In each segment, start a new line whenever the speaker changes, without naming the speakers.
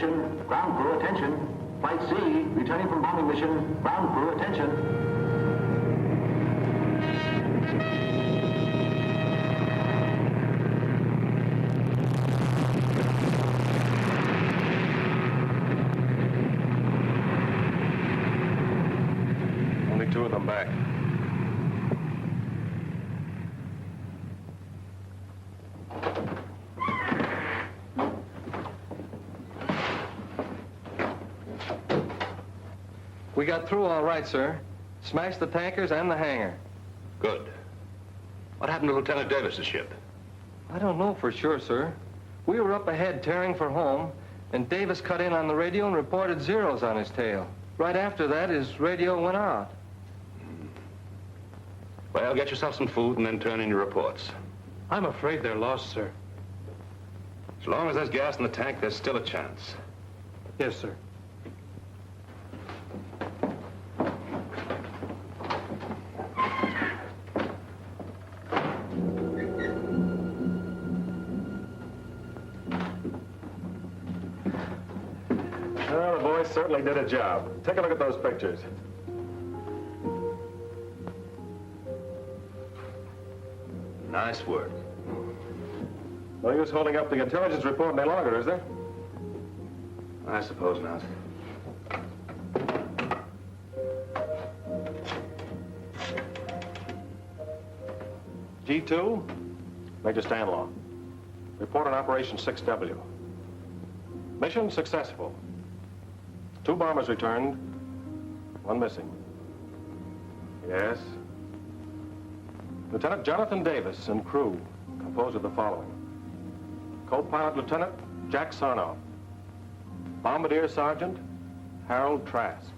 mission. Ground crew, attention. Flight C, returning from bombing mission. Ground crew, attention.
Only two of them back.
We got through all right, sir. Smashed the tankers and the hangar.
Good. What happened to Lieutenant Davis's ship?
I don't know for sure, sir. We were up ahead tearing for home, and Davis cut in on the radio and reported zeros on his tail. Right after that, his radio went out.
Well, get yourself some food and then turn in your reports.
I'm afraid they're lost, sir.
As long as there's gas in the tank, there's still a chance.
Yes, sir.
Well, the boys certainly did a job. Take a look at those pictures.
Nice work.
No use holding up the intelligence report any longer, is there?
I suppose not.
G2, Major Stanlaw. Report on Operation 6W. Mission successful. 2 bombers returned, 1 missing. Yes. Lieutenant Jonathan Davis and crew, composed of the following. Co-pilot Lieutenant Jack Sarnoff. Bombardier Sergeant Harold Trask.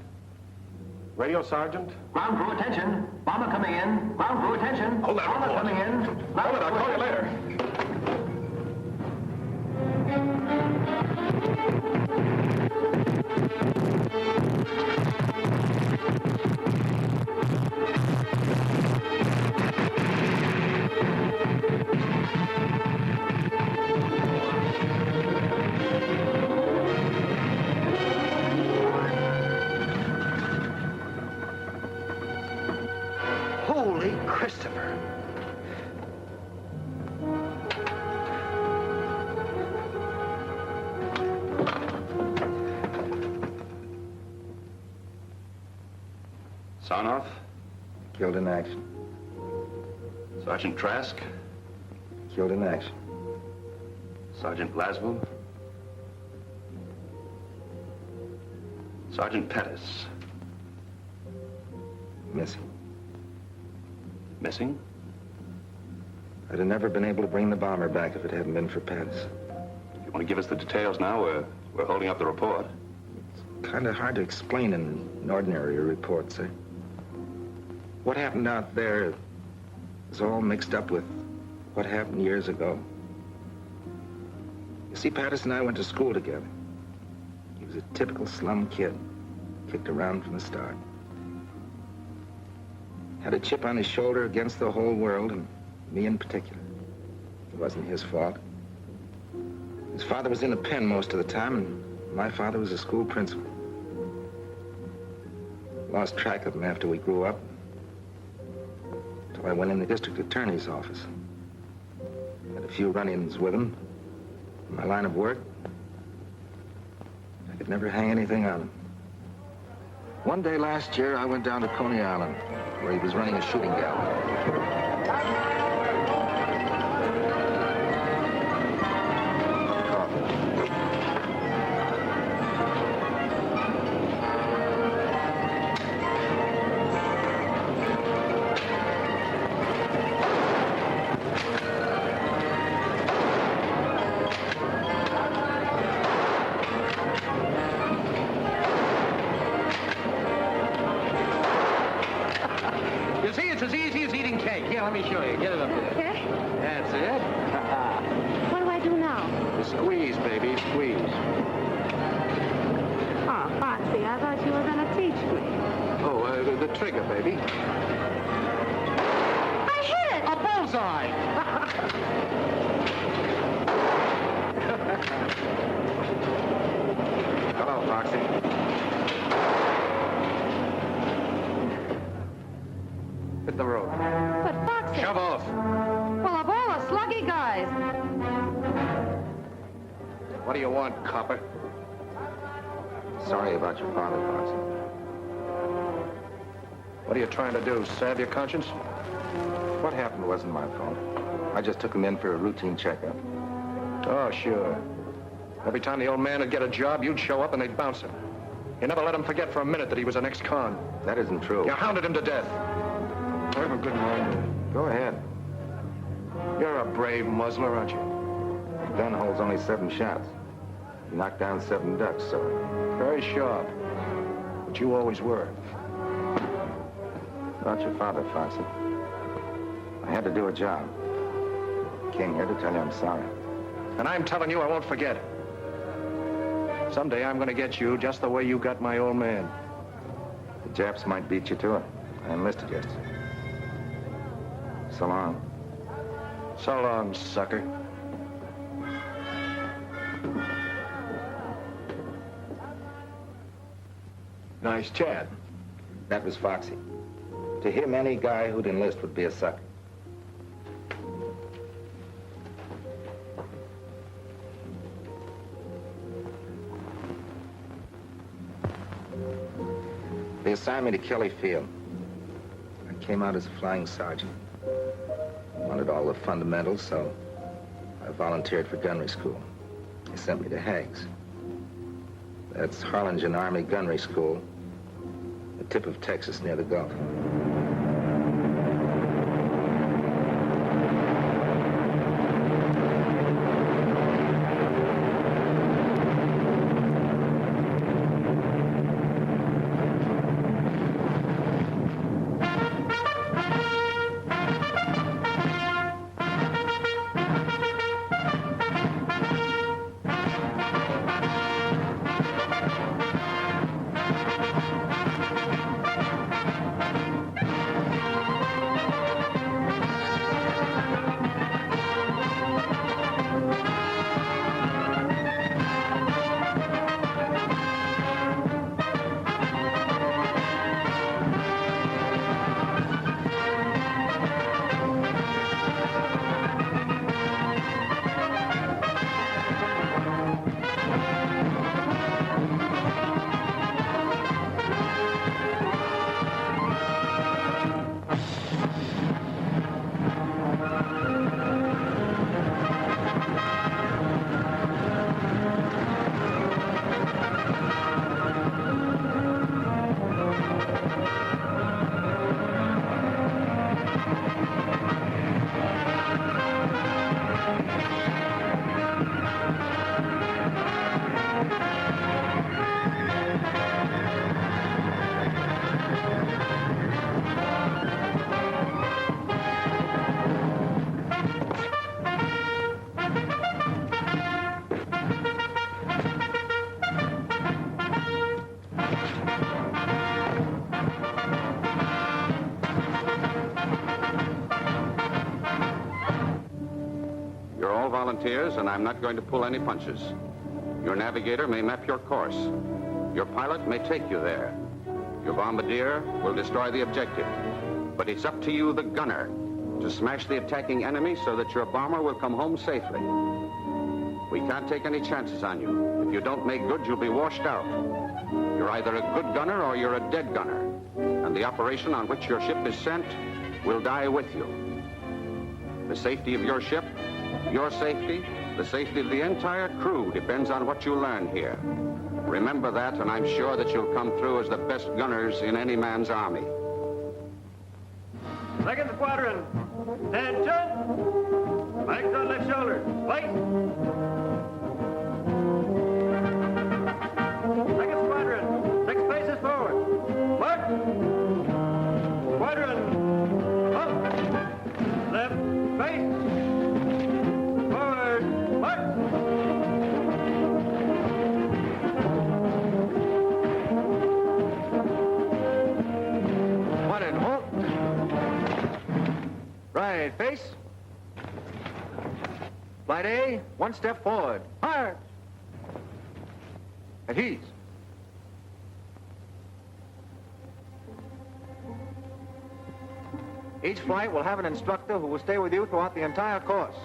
Radio Sergeant.
Ground crew, attention. Bomber coming in. Ground crew, attention.
Hold that
Bomber
report.
coming in.
Hold it, I'll call you later.
Holy Christopher.
Sarnoff,
Killed in action.
Sergeant Trask,
Killed in action.
Sergeant Blaswell, Sergeant Pettis.
Missing.
Missing?
I'd have never been able to bring the bomber back if it hadn't been for Pettis.
If you want to give us the details now, we're holding up the report.
It's kind of hard to explain in an ordinary report, sir. What happened out there is all mixed up with what happened years ago. You see, Pettis and I went to school together. He was a typical slum kid, kicked around from the start. Had a chip on his shoulder against the whole world, and me in particular. It wasn't his fault. His father was in the pen most of the time, and my father was a school principal. Lost track of him after we grew up, until I went in the district attorney's office. Had a few run-ins with him. In my line of work, I could never hang anything on him. One day last year, I went down to Coney Island, where he was running a shooting gallery.
You see, it's as easy as eating cake. Here, let me show you. Get it up there.
Okay.
That's it.
What do I do now?
Squeeze, baby, squeeze.
Oh, Foxy, I thought you were going to teach me.
Oh, the trigger, baby.
I hit it!
A bullseye!
What do you want, copper?
Sorry about your father, Foxy.
What are you trying to do, salve your conscience?
What happened wasn't my fault. I just took him in for a routine checkup.
Oh, sure. Every time the old man would get a job, you'd show up and they'd bounce him. You never let him forget for a minute that he was an ex-con.
That isn't true.
You hounded him to death. I have a good mind.
Go ahead.
You're a brave muzzler, aren't you?
The gun holds only 7 shots. You knocked down 7 ducks, so...
Very sharp. But you always were.
About your father, Foxy. I had to do a job. Came here to tell you I'm sorry.
And I'm telling you I won't forget it. Someday I'm going to get you just the way you got my old man.
The Japs might beat you to it. I enlisted yesterday. So long.
So long, sucker. Nice chat.
That was Foxy. To him, any guy who'd enlist would be a sucker. They assigned me to Kelly Field. I came out as a flying sergeant. Wanted all the fundamentals, so I volunteered for gunnery school. They sent me to Hague's. That's Harlingen Army Gunnery School, the tip of Texas near the Gulf.
Volunteers, and I'm not going to pull any punches. Your navigator may map your course. Your pilot may take you there. Your bombardier will destroy the objective. But it's up to you, the gunner, to smash the attacking enemy so that your bomber will come home safely. We can't take any chances on you. If you don't make good, you'll be washed out. You're either a good gunner or you're a dead gunner. And the operation on which your ship is sent will die with you. The safety of your ship, your safety, the safety of the entire crew depends on what you learn here. Remember that, and I'm sure that you'll come through as the best gunners in any man's army.
Second squadron, attention! Flanks on left shoulder, wait! Second squadron, 6 paces forward, march! Squadron, up! Left, face!
Right, face. Flight A, 1 step forward. March! At ease. Each flight will have an instructor who will stay with you throughout the entire course.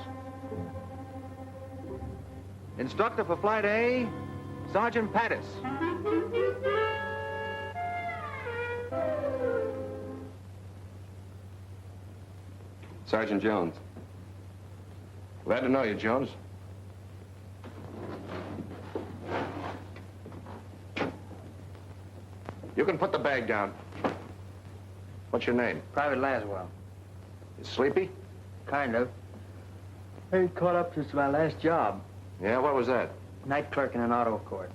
Instructor for Flight A, Sergeant Pattis.
Sergeant Jones.
Glad to know you, Jones. You can put the bag down. What's your name?
Private Laswell.
You sleepy?
Kind of. I caught up since my last job.
Yeah, what was that?
Night clerk in an auto court.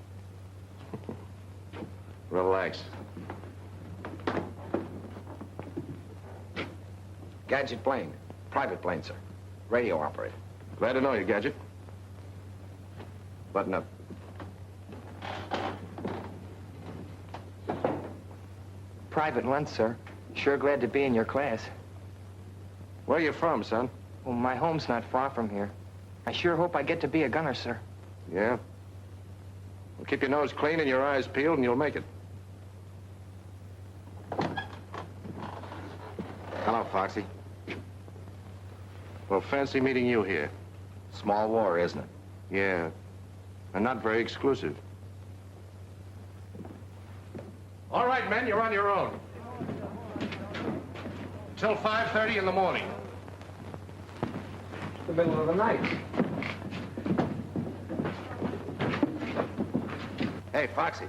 Relax.
Gadget plane. Private plane, sir. Radio operator.
Glad to know you, Gadget. Button up.
Private lunch, sir. Sure glad to be in your class.
Where you from, son?
Well, my home's not far from here. I sure hope I get to be a gunner, sir.
Yeah? Well, keep your nose clean and your eyes peeled and you'll make it.
Hello, Foxy.
Well, fancy meeting you here.
Small war, isn't it?
Yeah. And not very exclusive. All right, men, you're on your own. Till 5:30 in the morning.
The middle of the night.
Hey, Foxy.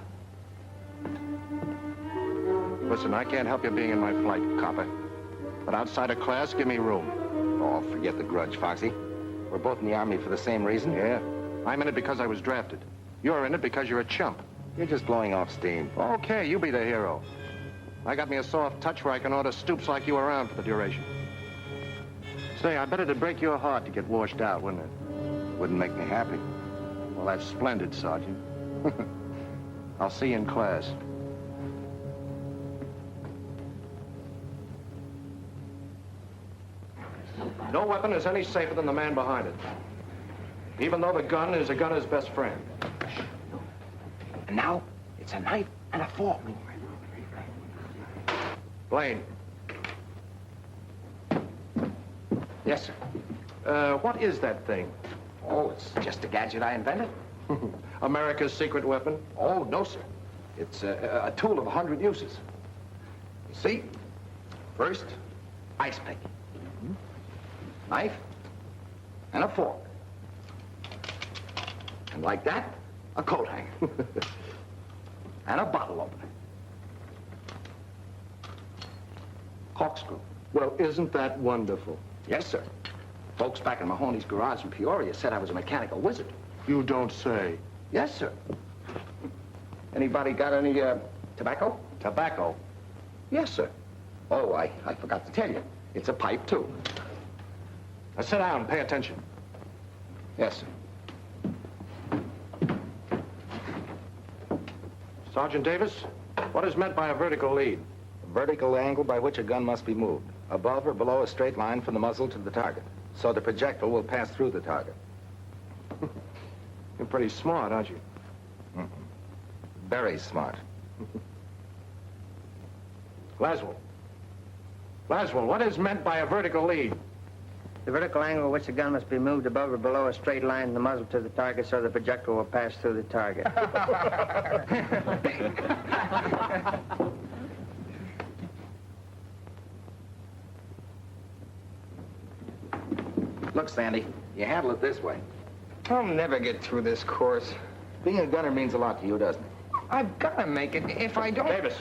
Listen, I can't help you being in my flight, copper. But outside of class, give me room.
Oh, forget the grudge, Foxy. We're both in the Army for the same reason.
Yeah? I'm in it because I was drafted. You're in it because you're a chump.
You're just blowing off steam.
Okay, you be the hero. I got me a soft touch where I can order stoops like you around for the duration. Say, I bet it'd break your heart to get washed out, wouldn't it?
Wouldn't make me happy.
Well, that's splendid, Sergeant. I'll see you in class. No weapon is any safer than the man behind it. Even though the gun is a gunner's best friend.
And now, it's a knife and a fork.
Blaine.
Yes, sir.
What is that thing?
Oh, it's just a gadget I invented.
America's secret weapon?
Oh, no, sir. It's a tool of 100 uses. You see? First, ice pick. Knife and a fork. And like that, a coat hanger. And a bottle opener. Corkscrew.
Well, isn't that wonderful?
Yes, sir. Folks back in Mahoney's garage in Peoria said I was a mechanical wizard.
You don't say.
Yes, sir. Anybody got any, tobacco?
Tobacco?
Yes, sir. Oh, I forgot to tell you. It's a pipe, too.
Now sit down and pay attention.
Yes, sir.
Sergeant Davis, what is meant by a vertical lead?
A vertical angle by which a gun must be moved, above or below a straight line from the muzzle to the target, so the projectile will pass through the target.
You're pretty smart, aren't you?
Very smart.
Laswell. Laswell, what is meant by a vertical lead?
The vertical angle at which the gun must be moved above or below a straight line from the muzzle to the target so the projectile will pass through the target.
Look, Sandy, you handle it this way.
I'll never get through this course.
Being a gunner means a lot to you, doesn't it?
I've got to make it. If I don't...
Davis,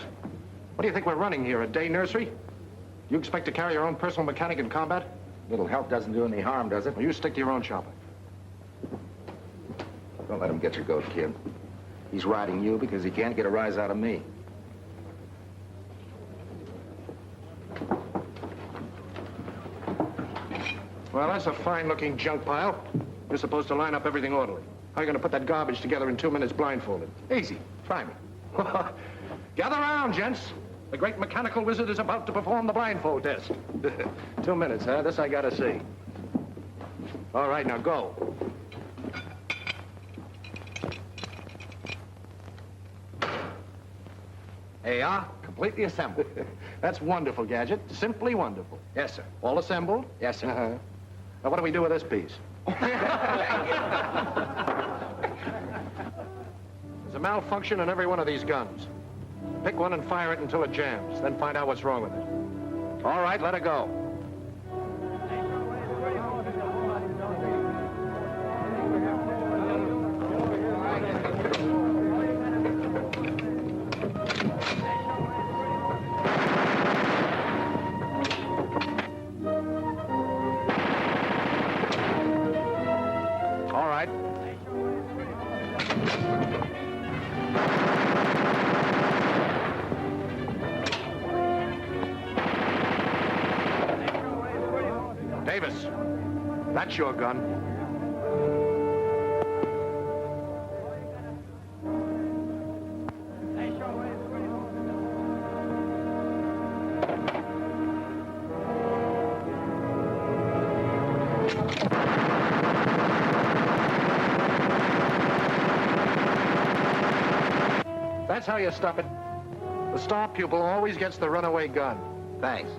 what do you think we're running here, a day nursery? You expect to carry your own personal mechanic in combat?
Little help doesn't do any harm, does it?
Well, you stick to your own shopping.
Don't let him get your goat, kid. He's riding you because he can't get a rise out of me.
Well, that's a fine-looking junk pile. You're supposed to line up everything orderly. How are you going to put that garbage together in 2 minutes blindfolded? Easy. Try me. Gather around, gents. The great mechanical wizard is about to perform the blindfold test. 2 minutes, huh? This I gotta see. All right, now go.
There you are, completely assembled.
That's wonderful, Gadget. Simply wonderful.
Yes, sir.
All assembled?
Yes, sir.
Now, what do we do with this piece? malfunction in every one of these guns. Pick one and fire it until it jams, then find out what's wrong with it. All right, let it go. All right. Davis, that's your gun. That's how you stop it. The star pupil always gets the runaway gun.
Thanks.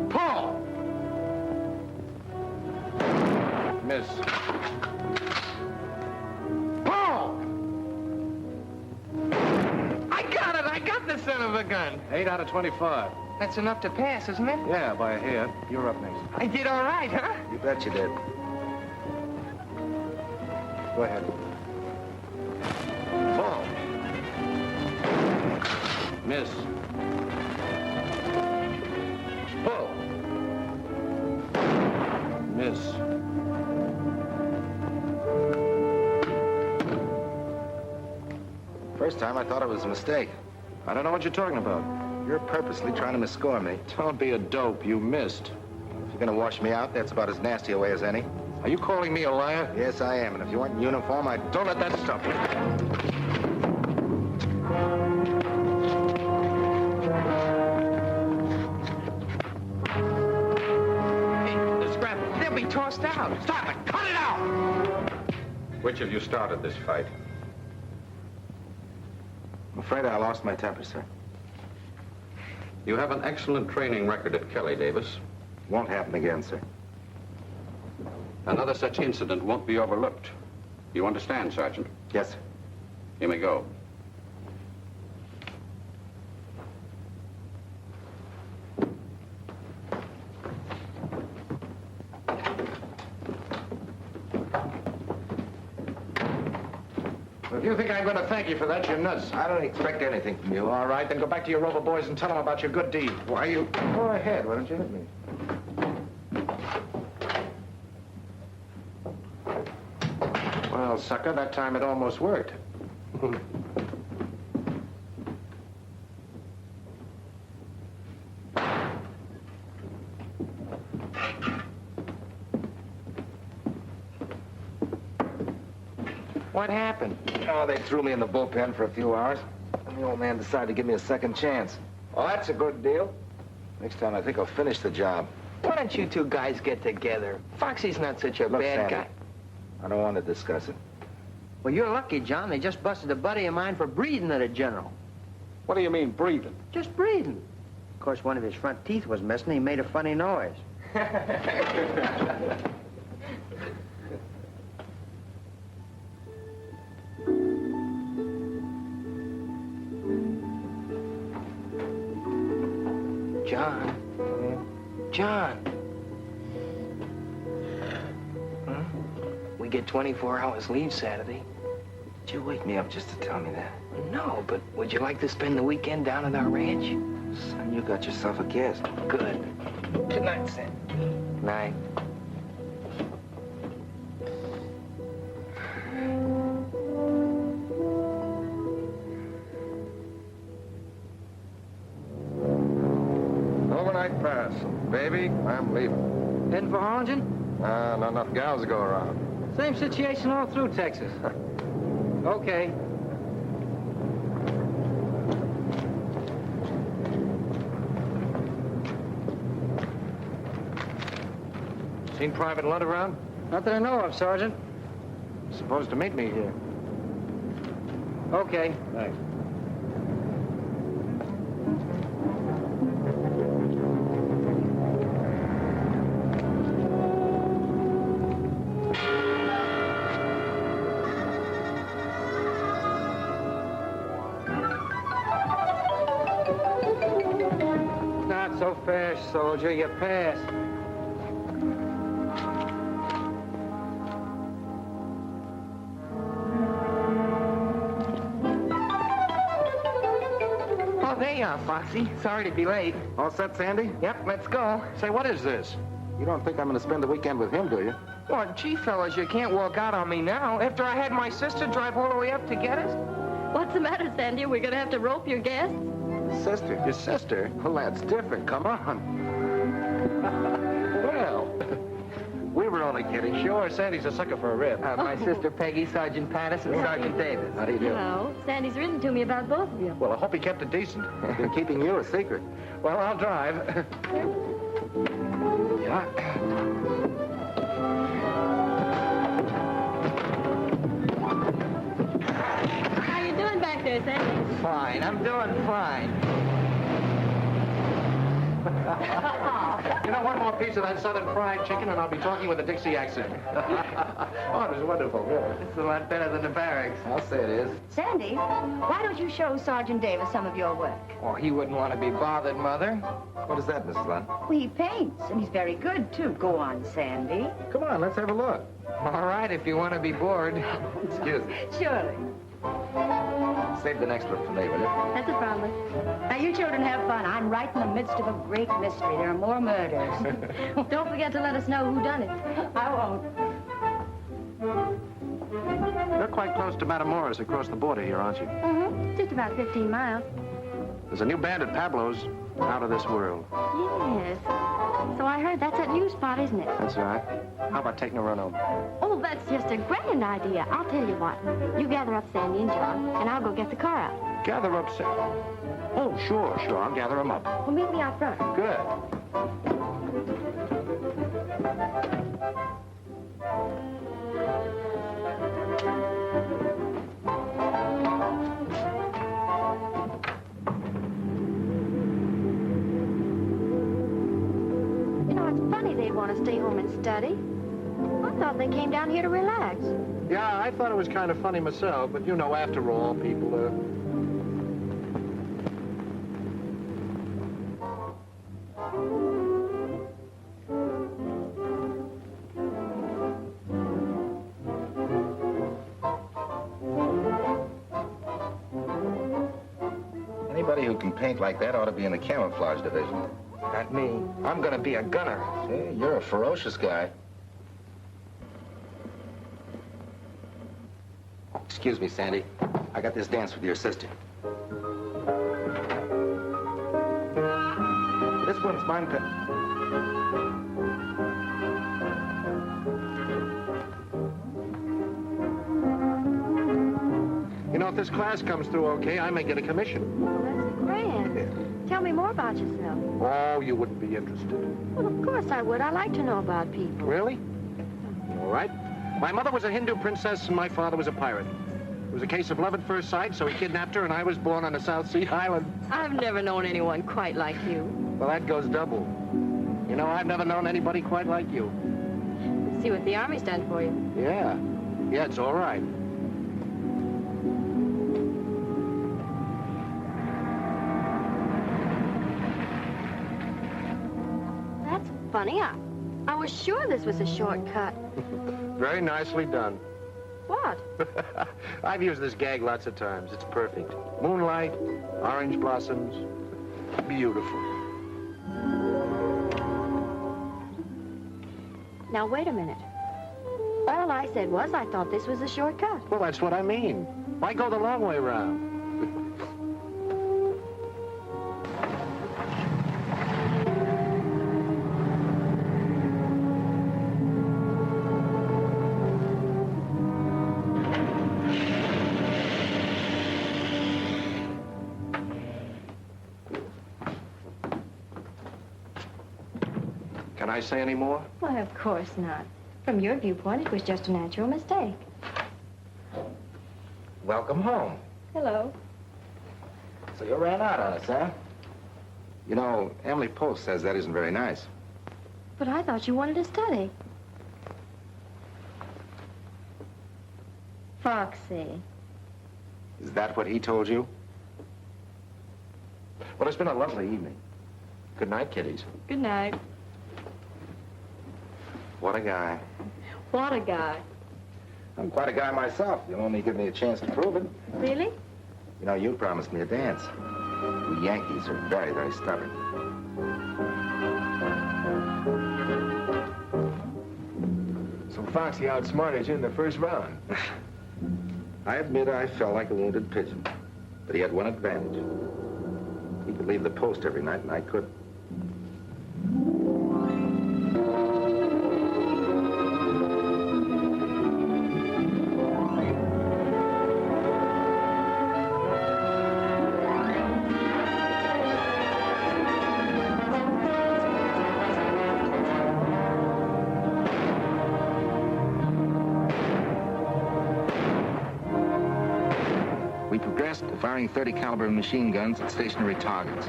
Paul! Miss. Paul!
I got it! I got the son of a gun!
8 out of 25.
That's enough to pass, isn't it?
Yeah, by a hair. You're up next.
I did all right, huh?
You bet you did.
Go ahead. Paul. Miss. Paul. Miss.
First time I thought it was a mistake.
I don't know what you're talking about.
You're purposely trying to misscore me.
Don't be a dope. You missed.
If you're gonna wash me out, that's about as nasty a way as any.
Are you calling me a liar?
Yes, I am. And if you weren't in uniform, I'd...
Don't let that stop you.
Hey, the scrap, they'll be tossed out. Stop it! Cut it out!
Which of you started this fight?
I'm afraid I lost my temper, sir.
You have an excellent training record at Kelly, Davis.
Won't happen again, sir.
Another such incident won't be overlooked. You understand, Sergeant?
Yes, sir.
Here we go.
If you think I'm going to thank you for that, you're nuts.
I don't expect anything from you.
All right, then go back to your Rover boys and tell them about your good deed.
Why you...
Go ahead. Why don't you hit me? Well, sucker, that time it almost worked. What happened?
Oh, they threw me in the bullpen for a few hours. And the old man decided to give me a second chance. Well, that's a good deal. Next time, I think I'll finish the job.
Why don't you two guys get together? Foxy's not such a
Look,
bad
Sandy,
guy.
I don't want to discuss it.
Well, you're lucky, John. They just busted a buddy of mine for breathing at a general.
What do you mean, breathing?
Just breathing. Of course, one of his front teeth was missing. He made a funny noise.
John. John. We get 24 hours leave Saturday.
Did you wake me up just to tell me that?
No, but would you like to spend the weekend down at our ranch?
Son, you got yourself a guest.
Good. Good night, Sam. Night.
Overnight pass. Baby, I'm leaving.
Heading for Harlingen?
Not enough gals to go around.
Same situation all through Texas. Okay.
Seen Private Lunt around?
Not that I know of, Sergeant.
Supposed to meet me here.
Okay.
Thanks.
Not so fast, soldier. You passed. Oh, there you are, Foxy. Sorry to be late.
All set, Sandy?
Yep, let's go.
Say, what is this? You don't think I'm going to spend the weekend with him, do you?
Well, gee, fellas, you can't walk out on me now. After I had my sister drive all the way up to get us.
What's the matter, Sandy? We're gonna have to rope your guests?
Sister? Your sister? Well, that's different. Come on. Well, we were only kidding. Sure, Sandy's a sucker for a rib.
My sister Peggy, Sergeant Pattis, and Sergeant Davis.
How do you do?
No, Sandy's written to me about both of you.
Well, I hope he kept it decent.
Been keeping you a secret.
Well, I'll drive. Yeah.
How you doing back there, Sandy?
Fine, I'm doing fine.
You know, one more piece of that southern fried chicken, and I'll be talking with a Dixie accent. Oh, it was wonderful, really.
It's a lot better than the barracks.
I'll say it is.
Sandy, why don't you show Sergeant Davis some of your work?
Oh, he wouldn't want to be bothered, Mother.
What is that, Mrs. Lund?
Well, he paints, and he's very good, too. Go on, Sandy.
Come on, let's have a look.
All right, if you want to be bored.
Excuse me.
Surely.
Save the next one for me, will you?
That's a promise.
Now, you children have fun. I'm right in the midst of a great mystery. There are more murders.
Don't forget to let us know who done it.
I won't.
You're quite close to Matamoros across the border here, aren't you?
Mm-hmm. Just about 15 miles.
There's a new band at Pablo's. Out of this world.
Yes. So I heard that's that new spot, isn't it?
That's right. How about taking a run home?
Oh, that's just a grand idea. I'll tell you what. You gather up Sandy and John, and I'll go get the car out.
Gather up, Oh, sure. I'll gather them up.
Well, meet me out front.
Good.
You know, it's funny they'd want to stay home and study. I thought they came down here to relax.
Yeah, I thought it was kind of funny myself, but you know, after all, people,
Anybody who can paint like that ought to be in the camouflage division.
Not me. I'm going to be a gunner.
Hey, you're a ferocious guy. Excuse me, Sandy. I got this dance with your sister.
this one's mine. You know, if this class comes through okay, I may get a commission.
Well, that's grand. Tell me more about yourself.
Oh, you wouldn't be interested.
Well, of course I would. I like to know about people.
Really? All right. My mother was a Hindu princess and my father was a pirate. It was a case of love at first sight, so he kidnapped her and I was born on a South Sea island.
I've never known anyone quite like you.
Well, that goes double. You know, I've never known anybody quite like you.
See what the Army's done for you.
Yeah. Yeah, it's all right.
That's funny. I was sure this was a shortcut.
Very nicely done.
What?
I've used this gag lots of times. It's perfect. Moonlight, orange blossoms. Beautiful.
Now, wait a minute. All I said was I thought this was a shortcut.
Well, that's what I mean. Why go the long way round? Can I say any more?
Why, of course not. From your viewpoint, it was just a natural mistake.
Welcome home.
Hello.
So you ran out on us, huh? You know, Emily Post says that isn't very nice.
But I thought you wanted to study. Foxy.
Is that what he told you?
Well, it's been a lovely evening. Good night, kiddies.
Good night.
What a guy.
What a guy.
I'm quite a guy myself. You'll only give me a chance to prove it.
Really?
You know, you promised me a dance. We Yankees are very, very stubborn.
So Foxy outsmarted you in the first round.
I admit I felt like a wounded pigeon, but he had one advantage. He could leave the post every night, and I couldn't. We progressed to firing 30 caliber machine guns at stationary targets.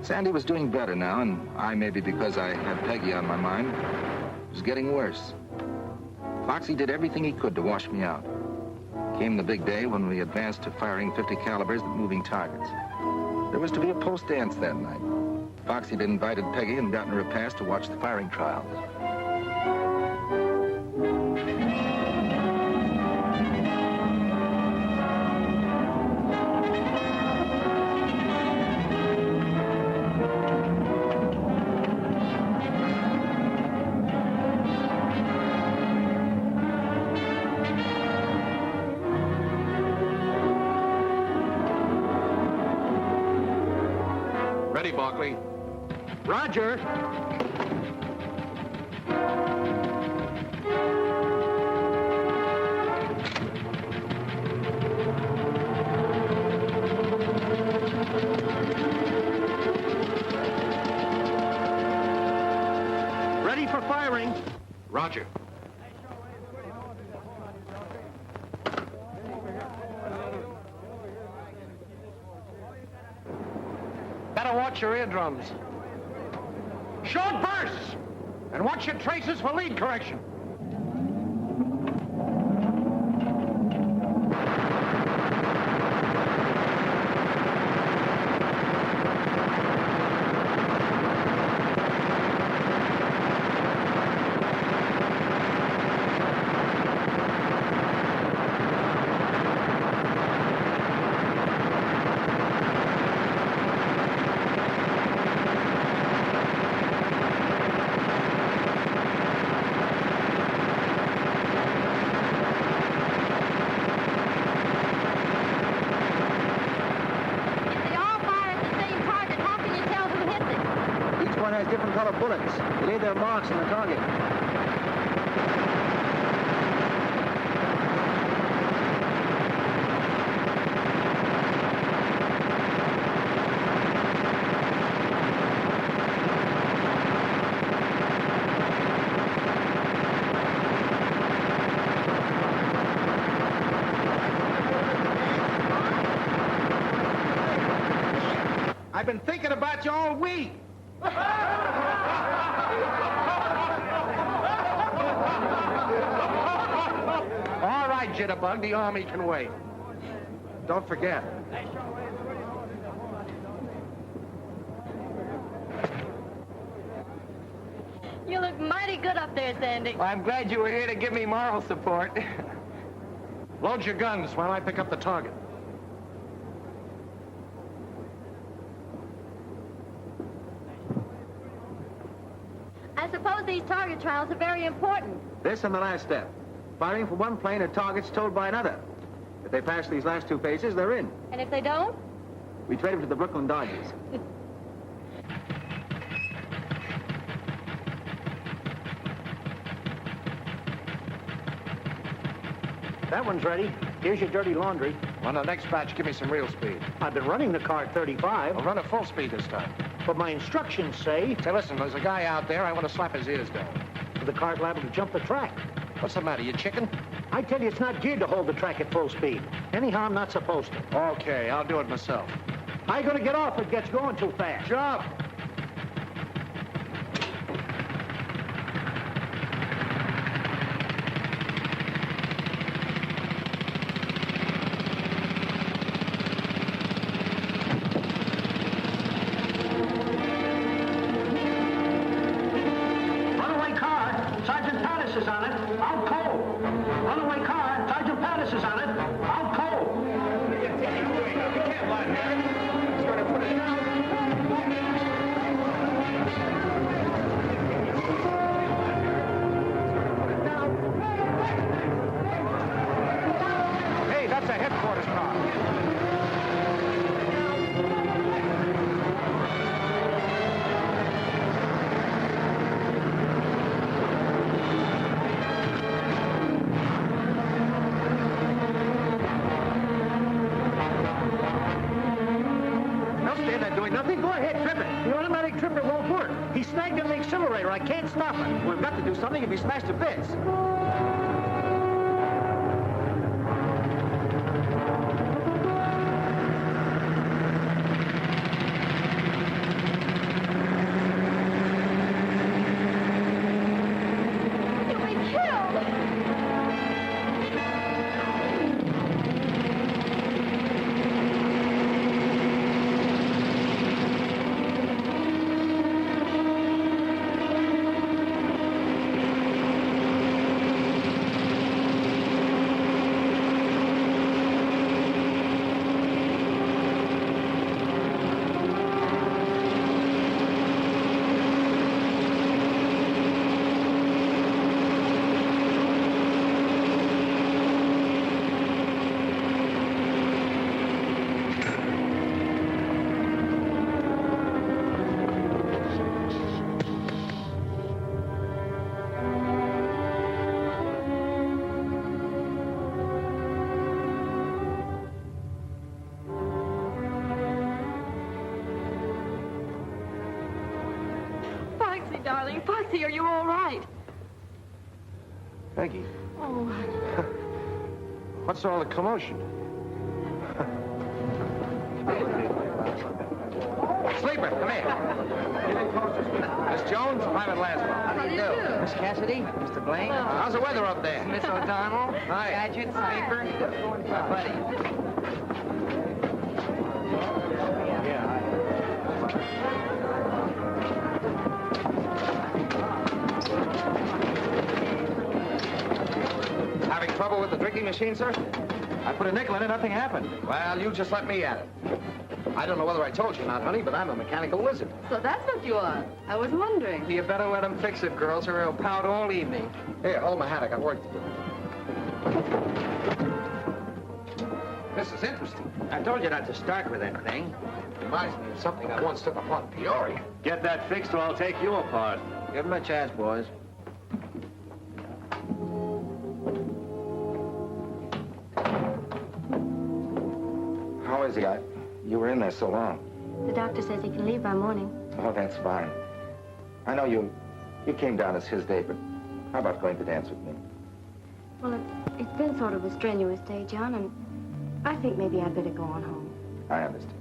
Sandy was doing better now, and I, maybe because I had Peggy on my mind, was getting worse. Foxy did everything he could to wash me out. Came the big day when we advanced to firing 50 calibers at moving targets. There was to be a post dance that night. Foxy had invited Peggy and gotten her a pass to watch the firing trials.
Ready, Barkley.
Roger. Ready for firing.
Roger. Better watch your eardrums. Short bursts! And watch your traces for lead correction.
Different color bullets. They leave their marks on the target.
I've been thinking about you all week. All right, Jitterbug, the Army can wait. Don't forget.
You look mighty good up there, Sandy.
Well, I'm glad you were here to give me moral support.
Load your guns while I pick up the target.
I suppose these target trials are very important.
This and the last step. Firing from one plane at targets towed by another. If they pass these last two phases, they're in.
And if they don't?
We trade them to the Brooklyn Dodgers.
That one's ready. Here's your dirty laundry.
On the next batch, give me some real speed.
I've been running the car at 35,
I'll run at full speed this time.
but my instructions say
Say, listen, there's a guy out there. I want to slap his ears down.
the car's liable to jump the track.
What's the matter, you chicken?
I tell you, it's not geared to hold the track at full speed. Anyhow, I'm not supposed to.
Okay, I'll do it myself.
I ain't gonna get off if it gets going too fast.
Jump!
ahead, trip it. The automatic tripper won't work. He's snagged in the accelerator. I can't stop it.
We've got to do something if he smashed to bits.
You'll be killed. Foxy, darling. Foxy, are you all right?
Peggy,
Oh,
what's all the commotion?
Sleeper, come here. Miss Jones, Private Laswell.
How do you do? Miss Cassidy, Mr. Blaine.
How's the weather up there?
Miss O'Donnell.
Hi.
Gadget, Sleeper. Buddy.
Having trouble with the drinking machine, sir? I put a nickel in it, nothing happened. Well, you just let me at it. I don't know whether I told you or not, honey, but I'm a mechanical wizard.
So that's what you are. I was wondering.
You better let him fix it, girls, or he'll pout all evening.
Here, hold my hat. I got work to do. This is interesting.
I told you not to start with that thing.
Reminds me of something I once took upon Peoria.
Get that fixed or I'll take you apart.
Give him a chance, boys.
How is he? You were in there so long.
the doctor says he can leave by morning.
Oh, that's fine. I know you came down as his day, but how about going to dance with me?
Well, it's been sort of a strenuous day, John, and I think maybe I'd better go on home.
I understand.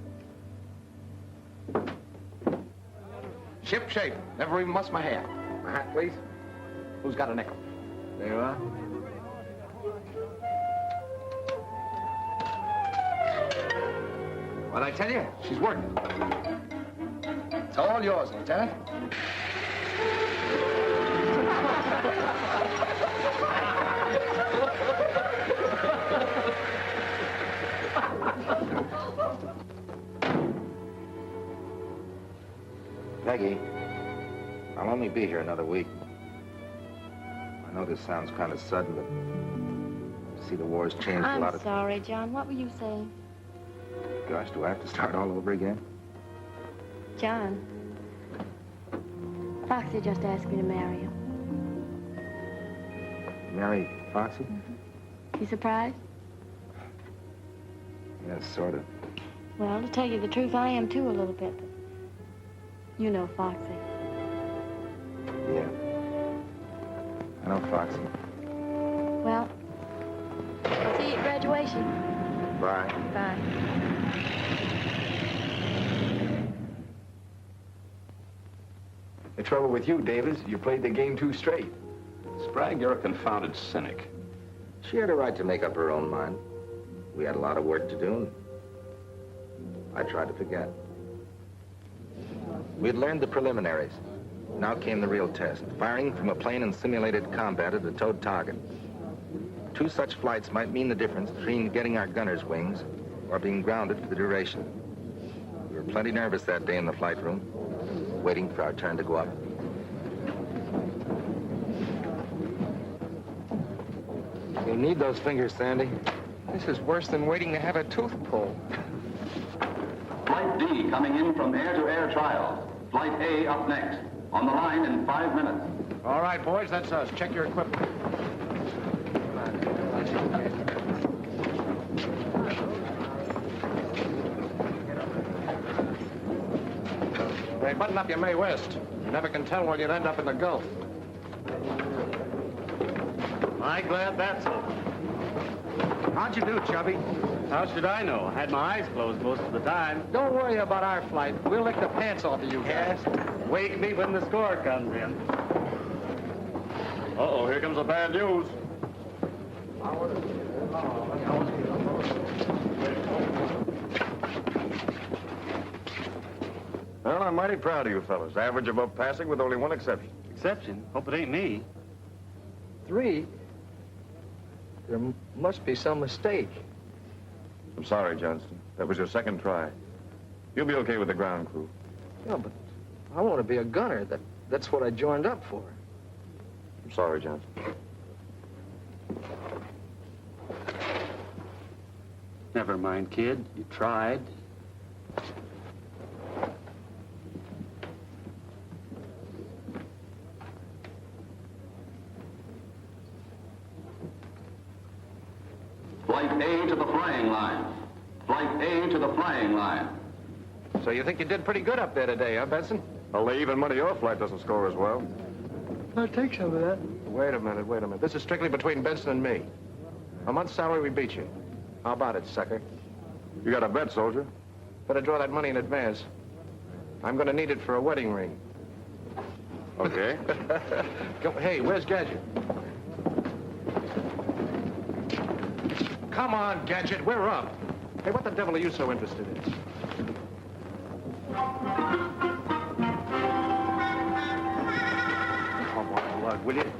Ship shape. Never even mussed my hair. My hat, please. Who's got a nickel?
There you are.
What'd I tell you? She's working. It's all yours, Lieutenant.
Peggy, I'll only be here another week. I know this sounds kind of sudden, but see, the war's changed a lot
I'm
of...
sorry, John. What were you saying?
Gosh, do I have to start all over again?
John, Foxy just asked me to marry him.
Marry Foxy?
You surprised?
Yes, sort of.
Well, to tell you the truth, I am too a little bit. But you know Foxy.
Yeah. I know Foxy.
Well, I'll see you at graduation.
Bye.
Bye.
The trouble with you, Davis, you played the game too straight.
Sprague, you're a confounded cynic.
She had a right to make up her own mind. We had a lot of work to do, and I tried to forget. We had learned the preliminaries. Now came the real test, firing from a plane in simulated combat at a towed target. 2 such flights might mean the difference between getting our gunner's wings or being grounded for the duration. We were plenty nervous that day in the flight room, waiting for our turn to go up. You'll need those fingers, Sandy.
This is worse than waiting to have a tooth pulled.
Flight D coming in from air-to-air trials. Flight A up next. On the line in 5 minutes.
All right, boys, that's us. Check your equipment. Button up your May West. You never can tell where you'd end up in the Gulf.
I'm glad that's over.
How'd you do, Chubby?
How should I know? I had my eyes closed most of the time.
Don't worry about our flight. We'll lick the pants off of you guys.
Wake me when the score comes in. Uh-oh, here comes the bad news.
Well, I'm mighty proud of you fellas. Average above passing with only one exception.
Exception? Hope it ain't me.
3? There must be some mistake.
I'm sorry, Johnston. That was your second try. You'll be okay with the ground crew.
Yeah, but I want to be a gunner. That's what I joined up for.
I'm sorry, Johnston.
Never mind, kid. You tried.
Flight A to the flying line. Flight A to the flying line.
So you think you did pretty good up there today, huh, Benson?
Well, they even money your flight doesn't score as well.
I'll take some of that.
Wait a minute. This is strictly between Benson and me. A month's salary, we beat you. How about it, sucker?
You got a bet, soldier.
Better draw that money in advance. I'm going to need it for a wedding ring.
Okay.
Hey, where's Gadget? Come on, Gadget, we're up. Hey, what the devil are you so interested in?
Come on, Lug, will you?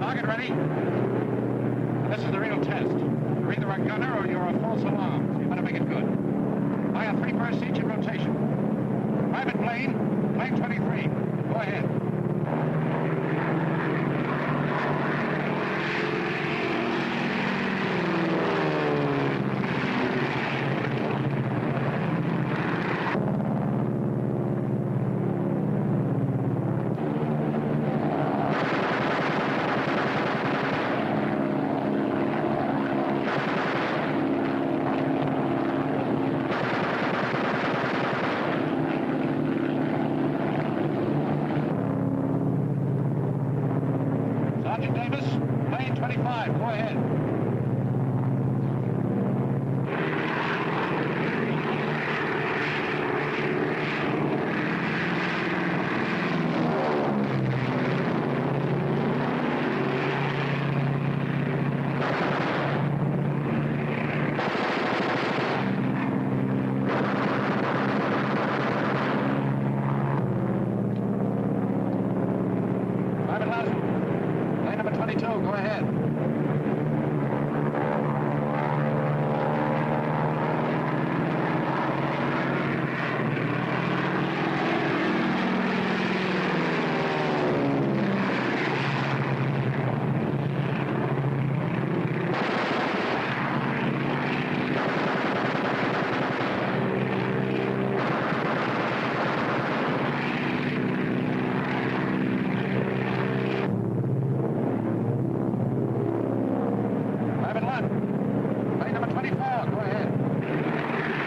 Target ready? This is the real test. You're either a gunner or you're a false alarm. You better make it good. Fire 3 bursts each in rotation. Private plane, plane 23. Go ahead. Open left. Plane number 24, go ahead.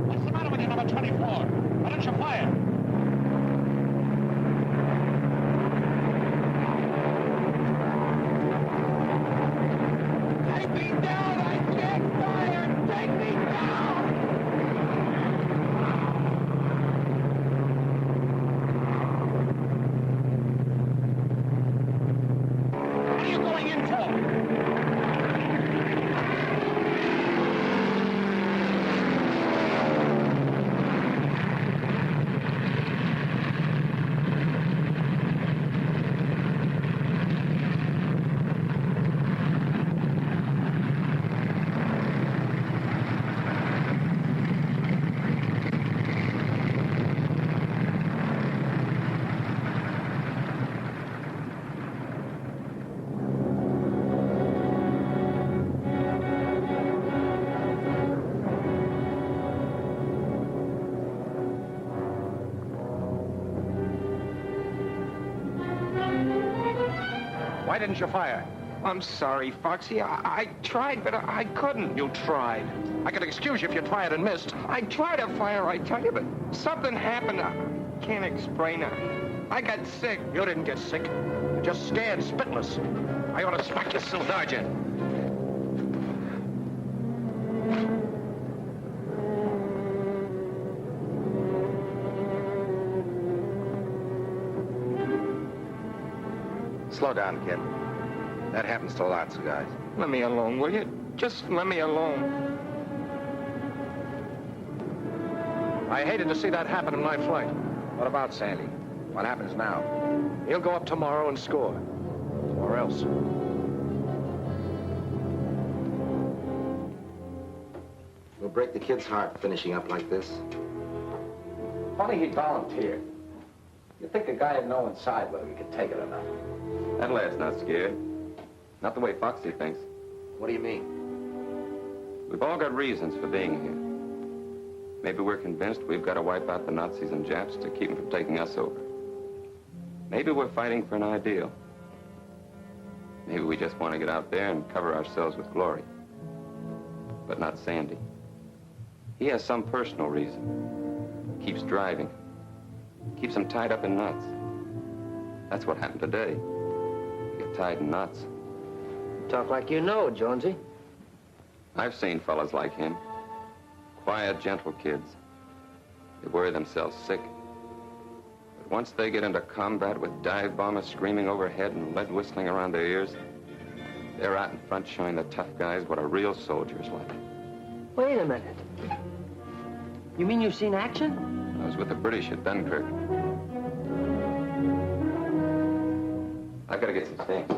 What's the matter with you, number 24? Why don't you fire? Take me down! I can't fire! Take me down! What are you going in for? Why didn't you fire?
I'm sorry, Foxy. I tried, but I couldn't.
You tried. I could excuse you if you fired and missed.
I tried to fire, I tell you, but something happened. I can't explain it. I got sick.
You didn't get sick. You're just scared, spitless. I ought to smack you, Sergeant.
Slow down, kid. That happens to lots of guys.
Let me alone, will you? Just let me alone.
I hated to see that happen in my flight.
What about Sandy? What happens now?
He'll go up tomorrow and score. Or else.
We'll break the kid's heart finishing up like this.
Funny he volunteered. You'd think a guy would know inside whether he could take it or not.
That lad's not scared. Not the way Foxy thinks.
What do you mean?
We've all got reasons for being here. Maybe we're convinced we've got to wipe out the Nazis and Japs to keep them from taking us over. Maybe we're fighting for an ideal. Maybe we just want to get out there and cover ourselves with glory. But not Sandy. He has some personal reason. Keeps driving. Keeps him tied up in knots. That's what happened today. He got tied in knots.
Talk like you know, Jonesy.
I've seen fellas like him. Quiet, gentle kids. They worry themselves sick. But once they get into combat with dive bombers screaming overhead and lead whistling around their ears, they're out in front showing the tough guys what a real soldier's like.
Wait a minute. You mean you've seen action?
I was with the British at Dunkirk. I've got to get some things.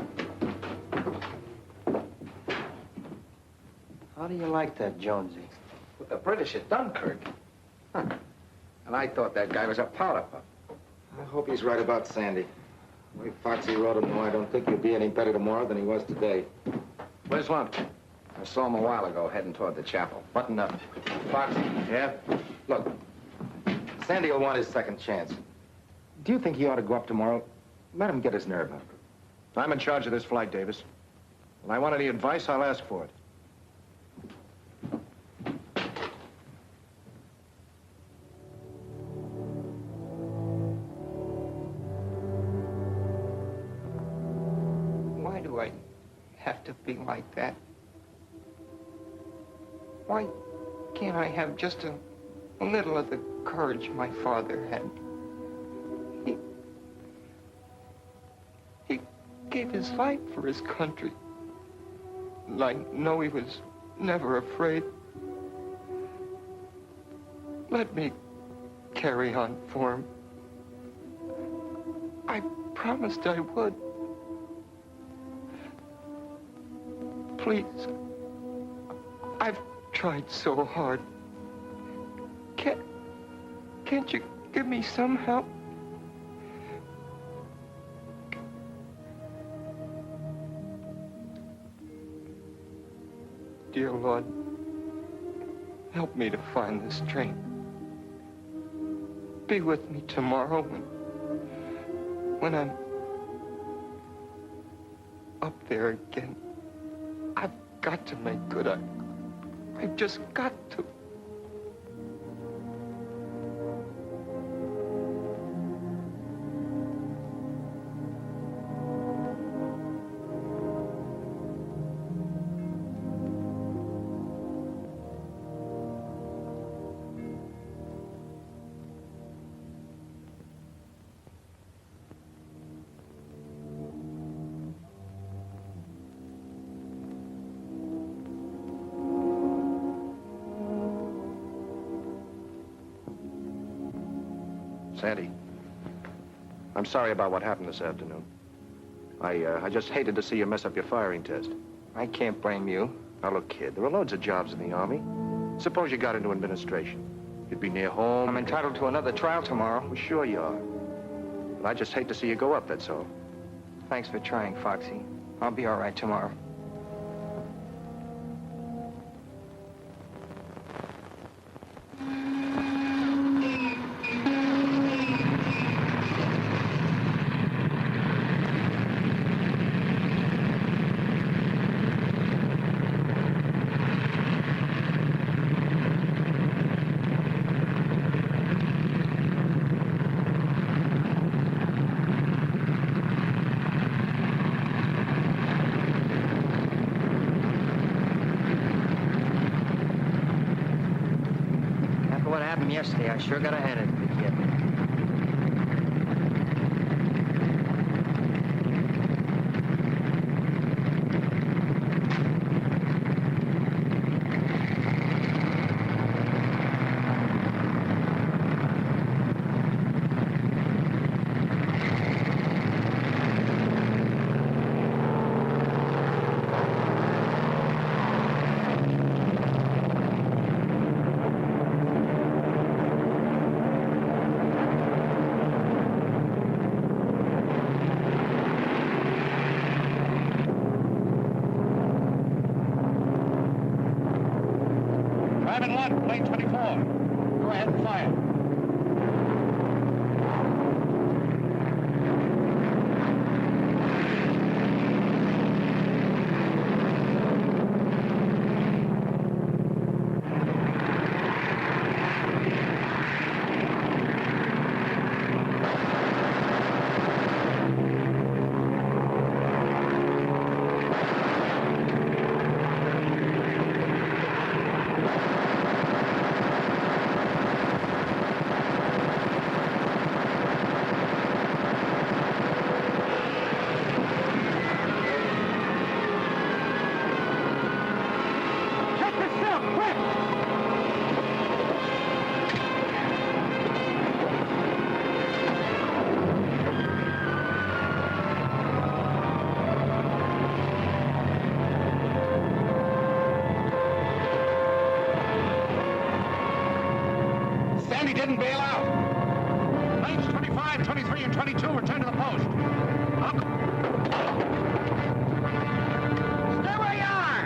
How do you like that, Jonesy?
With the British at Dunkirk? Huh. And I thought that guy was a powder puff.
I hope he's right about Sandy. The way Foxy wrote him, though, I don't think he'll be any better tomorrow than he was today.
Where's Lunt?
I saw him a while ago heading toward the chapel.
Button up.
Foxy,
Yeah?
look. Sandy will want his second chance. Do you think he ought to go up tomorrow? Let him get his nerve up.
I'm in charge of this flight, Davis. When I want any advice, I'll ask for it.
Why do I have to be like that? Why can't I have just a little of the courage my father had? He gave his life for his country. And I know he was never afraid. Let me carry on for him. I promised I would. Please. I've tried so hard. Can't you give me some help? dear Lord, help me to find this train. Be with me tomorrow when I'm up there again. I've got to make good. I've just got to.
Sandy, I'm sorry about what happened this afternoon. I just hated to see you mess up your firing test.
I can't blame you.
Now, look, kid, there are loads of jobs in the Army. Suppose you got into administration. You'd be near home.
I'm entitled to another trial tomorrow.
Well, sure you are. But I just hate to see you go up, that's all.
Thanks for trying, Foxy. I'll be all right tomorrow.
Yesterday, I sure got a hand at the kid.
Private 1, plane 24. Go ahead and fire. Sandy didn't bail out. Planes 25, 23, and 22 return to the post. Stay where you are!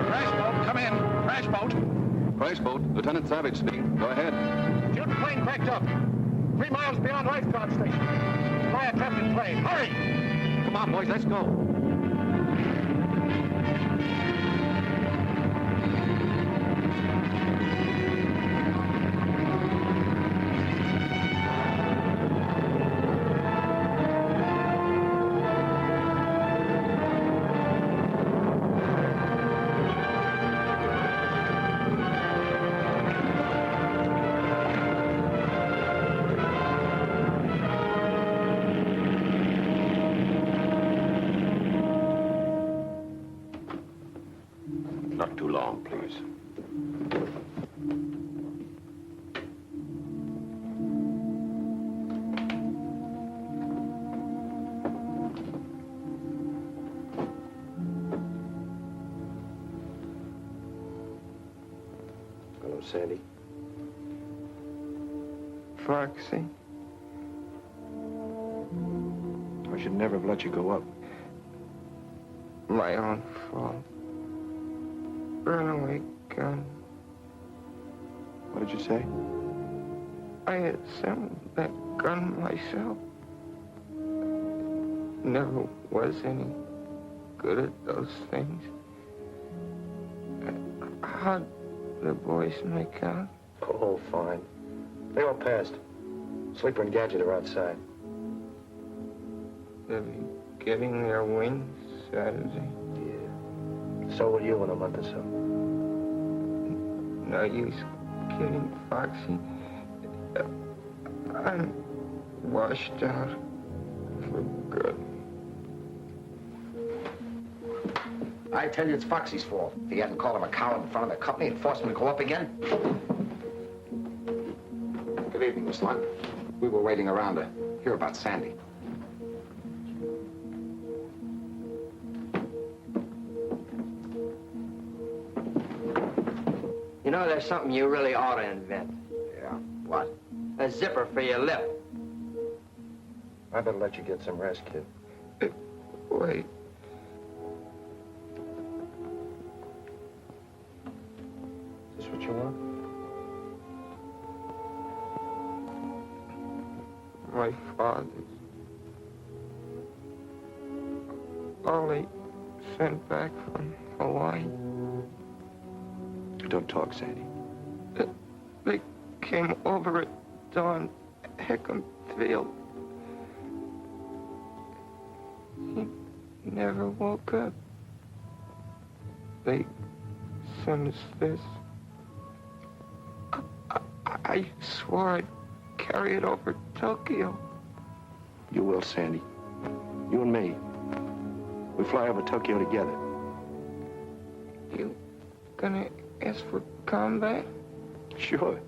Crash boat, come in. Crash boat.
Crash boat, Lieutenant Savage speaking. Go ahead.
June plane cracked up. 3 miles beyond lifeguard station. Fire captain plane. Hurry!
Come on, boys, let's go.
Not too long, please.
Hello, Sandy.
Foxy.
Are I should never have let you go up.
My own fault. Runaway gun.
What did you say?
I assembled that gun myself. Never was any good at those things. How'd the boys make out?
Oh, fine. They all passed. Sleeper and Gadget are outside.
They'll be getting their wings Saturday.
Yeah. So will you in a month or so.
No use kidding, Foxy. I'm washed out for good.
I tell you, it's Foxy's fault. If he hadn't called him a coward in front of the company and forced him to go up again. Good evening, Miss Lund. We were waiting around to hear about Sandy.
You know, there's something you really ought to invent.
Yeah, what?
A zipper for your lip.
I better let you get some rest, kid.
Wait.
Is this what you want?
My father's. All he sent back from Hawaii.
Don't talk, Sandy.
They came over at dawn, Hickam Field. He never woke up. They sent us this. I swore I'd carry it over Tokyo.
You will, Sandy. You and me. We fly over Tokyo together.
You gonna ask for combat?
Sure.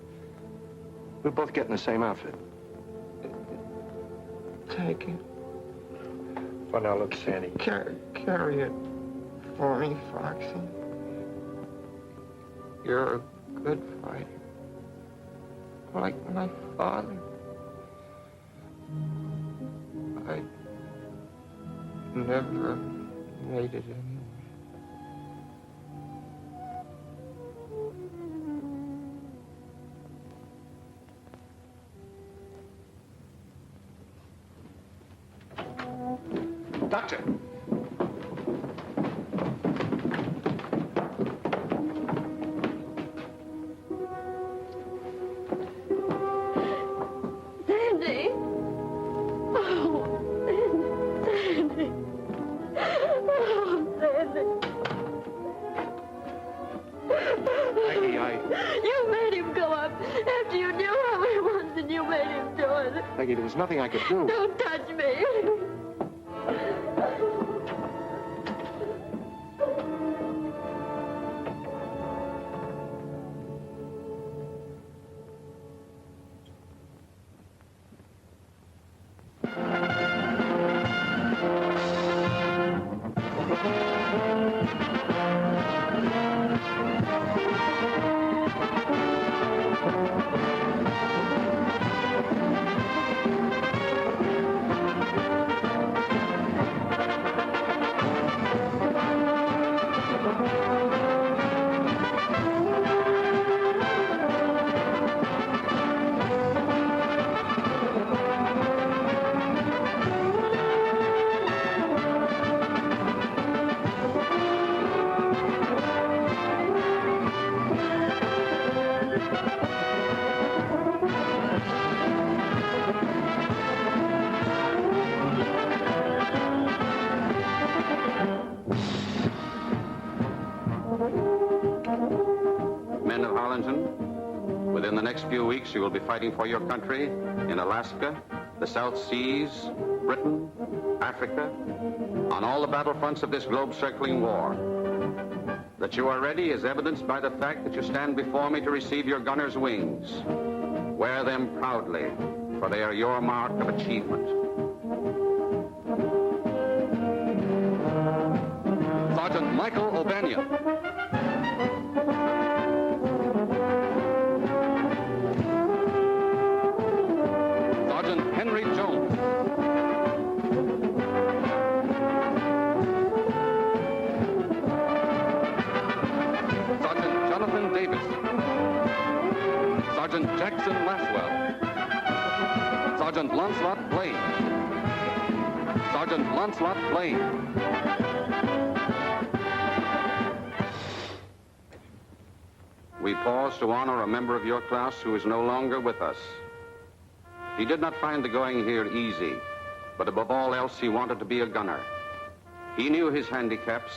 We'll both get in the same outfit.
Take it.
Well, now look, Sandy.
Carry it for me, Foxy. You're a good fighter. Like my father. I never made it anyway.
Doctor!
Sandy! Oh, Sandy! Oh, Sandy!
Peggy,
You made him go up after you knew how he was and you made him do it.
Peggy, there was nothing I could do.
Don't touch me.
Men of Harlingen, within the next few weeks, you will be fighting for your country in Alaska, the South Seas, Britain, Africa, on all the battlefronts of this globe-circling war. That you are ready is evidenced by the fact that you stand before me to receive your gunner's wings. Wear them proudly, for they are your mark of achievement. Sergeant Michael O'Banion. Sergeant Henry Jones. Sergeant Lancelot Blaine. Sergeant Lancelot Blaine. We pause to honor a member of your class who is no longer with us. He did not find the going here easy, but above all else, he wanted to be a gunner. He knew his handicaps,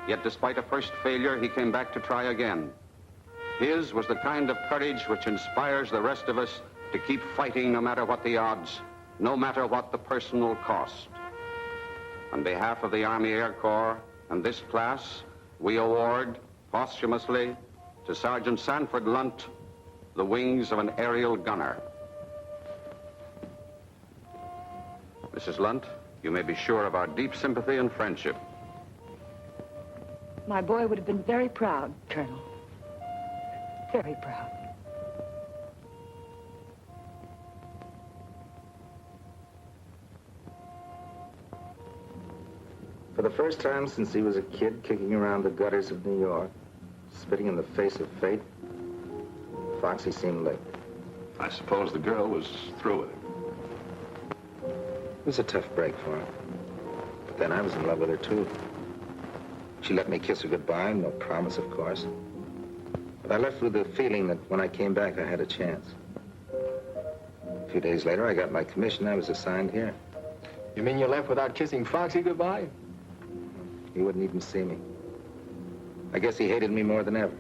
yet despite a first failure, he came back to try again. His was the kind of courage which inspires the rest of us to keep fighting no matter what the odds, no matter what the personal cost. On behalf of the Army Air Corps and this class, we award posthumously to Sergeant Sanford Lunt the wings of an aerial gunner. Mrs. Lunt, you may be sure of our deep sympathy and friendship.
My boy would have been very proud, Colonel. Very proud.
For the first time since he was a kid kicking around the gutters of New York, spitting in the face of fate, Foxy seemed licked.
I suppose the girl was through with him.
It was a tough break for her. But then I was in love with her, too. She let me kiss her goodbye, no promise, of course. But I left with the feeling that when I came back, I had a chance. A few days later, I got my commission. I was assigned here.
You mean you left without kissing Foxy goodbye?
He wouldn't even see me. I guess he hated me more than ever.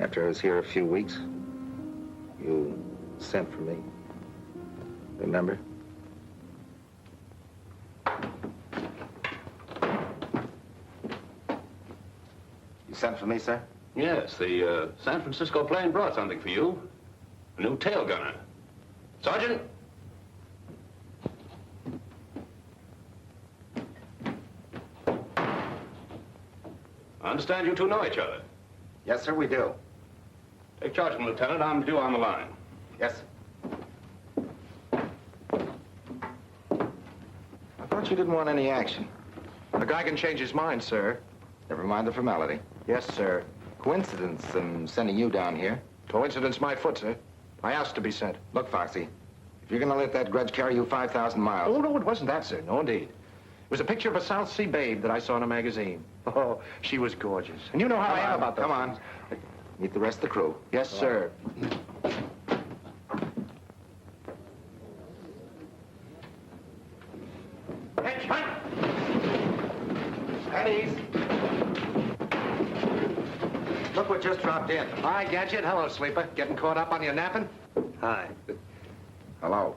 After I was here a few weeks, you sent for me. Remember? You sent for me, sir?
Yes, the San Francisco plane brought something for you. A new tail gunner. Sergeant? I understand you two know each other.
Yes, sir, we do.
Take charge of him, Lieutenant. I'm due on the line.
Yes. I thought you didn't want any action.
The guy can change his mind, sir.
Never mind the formality.
Yes, sir.
Coincidence in sending you down here.
Coincidence my foot, sir. I asked to be sent.
Look, Foxy, if you're going to let that grudge carry you 5,000 miles...
Oh, no, it wasn't that, sir. No, indeed. It was a picture of a South Sea babe that I saw in a magazine. Oh, she was gorgeous. And you know how I am about those
Come on. Meet the rest of the crew.
Yes, sir.
Hey, Chuck!
Pennies. Look what just dropped in.
Hi, Gadget. Hello, sleeper. Getting caught up on your napping?
Hi.
Hello.